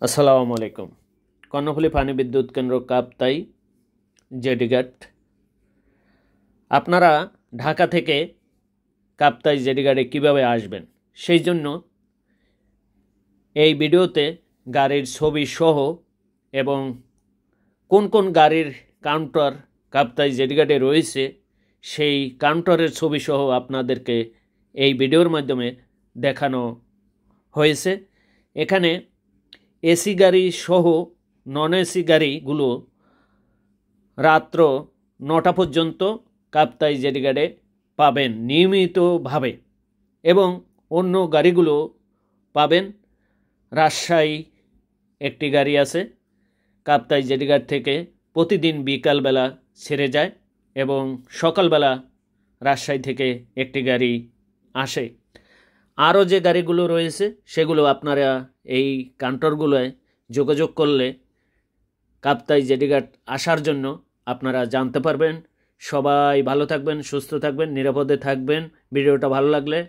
আসসালামু আলাইকুম। কর্ণফুলী পানি বিদ্যুৎ কেন্দ্র কাপ্তাই জেডিঘাট। আপনারা ঢাকা থেকে কাপ্তাই জেডিঘাটে কীভাবে আসবেন সেই জন্য এই ভিডিওতে গাড়ির ছবি সহ এবং কোন কোন গাড়ির কাউন্টার কাপ্তাই জেডিঘাটে রয়েছে সেই কাউন্টারের ছবি সহ আপনাদেরকে এই ভিডিওর মাধ্যমে দেখানো হয়েছে। এখানে এসি গাড়ি সহ নন এসি গাড়িগুলো রাত্র 9টা পর্যন্ত কাপ্তাই জেডিঘাটে পাবেন নিয়মিতভাবে, এবং অন্য গাড়িগুলো পাবেন। রাজশাহী একটি গাড়ি আছে কাপ্তাই জেডিঘাট থেকে প্রতিদিন বিকালবেলা ছেড়ে যায় এবং সকালবেলা রাজশাহী থেকে একটি গাড়ি আসে। আরও যে গাড়িগুলো রয়েছে সেগুলো আপনারা এই কাউন্টারগুলোয় যোগাযোগ করলে কাপ্তাই জেডিঘাট আসার জন্য আপনারা জানতে পারবেন। সবাই ভালো থাকবেন, সুস্থ থাকবেন, নিরাপদে থাকবেন। ভিডিওটা ভালো লাগলে